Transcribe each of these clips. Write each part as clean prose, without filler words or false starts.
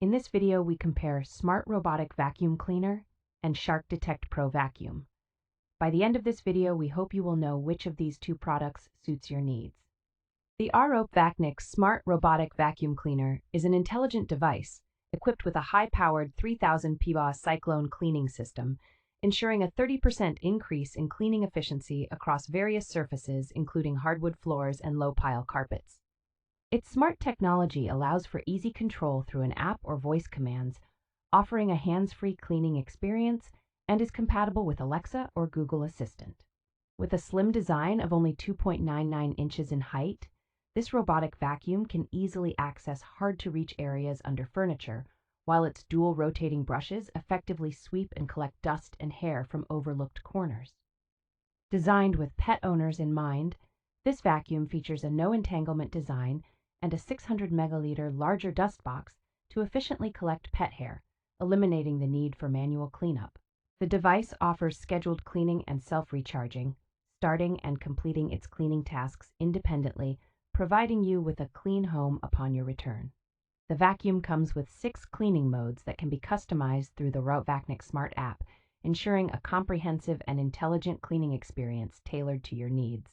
In this video, we compare Smart Robotic Vacuum Cleaner and DirtDetect Pro Vacuum. By the end of this video, we hope you will know which of these two products suits your needs. The ROPVACNIC Smart Robotic Vacuum Cleaner is an intelligent device equipped with a high-powered 3000 PBOS Cyclone Cleaning System, ensuring a 30% increase in cleaning efficiency across various surfaces, including hardwood floors and low-pile carpets. Its smart technology allows for easy control through an app or voice commands, offering a hands-free cleaning experience, and is compatible with Alexa or Google Assistant. With a slim design of only 2.99 inches in height, this robotic vacuum can easily access hard-to-reach areas under furniture, while its dual rotating brushes effectively sweep and collect dust and hair from overlooked corners. Designed with pet owners in mind, this vacuum features a no-entanglement design and a 600 megaliter larger dust box to efficiently collect pet hair, eliminating the need for manual cleanup. The device offers scheduled cleaning and self-recharging, starting and completing its cleaning tasks independently, providing you with a clean home upon your return. The vacuum comes with 6 cleaning modes that can be customized through the ROPVACNIC Smart app, ensuring a comprehensive and intelligent cleaning experience tailored to your needs.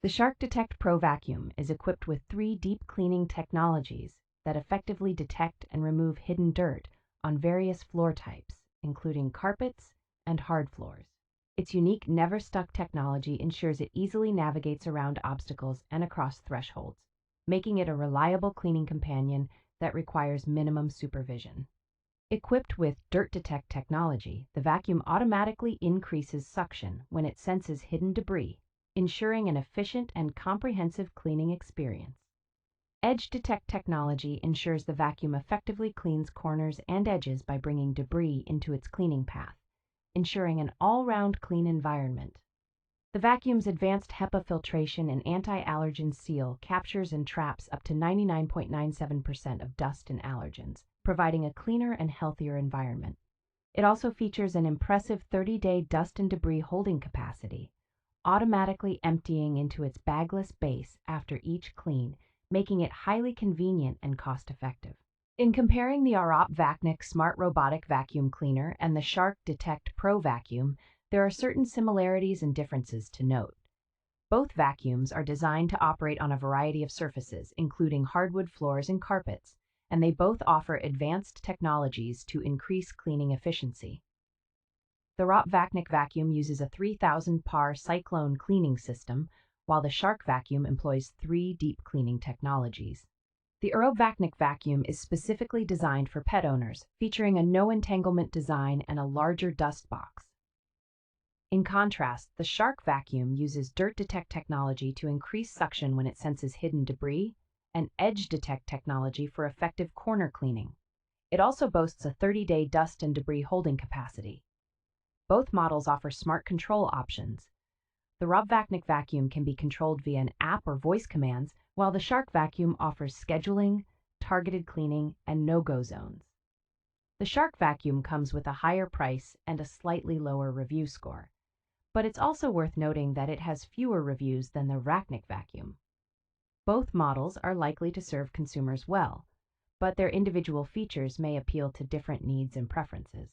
The DirtDetect Pro Vacuum is equipped with 3 deep cleaning technologies that effectively detect and remove hidden dirt on various floor types, including carpets and hard floors. Its unique never-stuck technology ensures it easily navigates around obstacles and across thresholds, making it a reliable cleaning companion that requires minimum supervision. Equipped with DirtDetect technology, the vacuum automatically increases suction when it senses hidden debris, ensuring an efficient and comprehensive cleaning experience. EdgeDetect technology ensures the vacuum effectively cleans corners and edges by bringing debris into its cleaning path, ensuring an all-round clean environment. The vacuum's advanced HEPA filtration and anti-allergen seal captures and traps up to 99.97% of dust and allergens, providing a cleaner and healthier environment. It also features an impressive 30-day dust and debris holding capacity, automatically emptying into its bagless base after each clean, making it highly convenient and cost-effective. In comparing the ROPVACNIC Smart Robotic Vacuum Cleaner and the DirtDetect Pro Vacuum, there are certain similarities and differences to note. Both vacuums are designed to operate on a variety of surfaces, including hardwood floors and carpets, and they both offer advanced technologies to increase cleaning efficiency. The ROPVACNIC vacuum uses a 3000 PAR Cyclone Cleaning System, while the Shark vacuum employs 3 deep cleaning technologies. The ROPVACNIC vacuum is specifically designed for pet owners, featuring a no-entanglement design and a larger dust box. In contrast, the Shark vacuum uses DirtDetect technology to increase suction when it senses hidden debris, and EdgeDetect technology for effective corner cleaning. It also boasts a 30-day dust and debris holding capacity. Both models offer smart control options. The ROPVACNIC vacuum can be controlled via an app or voice commands, while the Shark vacuum offers scheduling, targeted cleaning, and no-go zones. The Shark vacuum comes with a higher price and a slightly lower review score, but it's also worth noting that it has fewer reviews than the ROPVACNIC vacuum. Both models are likely to serve consumers well, but their individual features may appeal to different needs and preferences.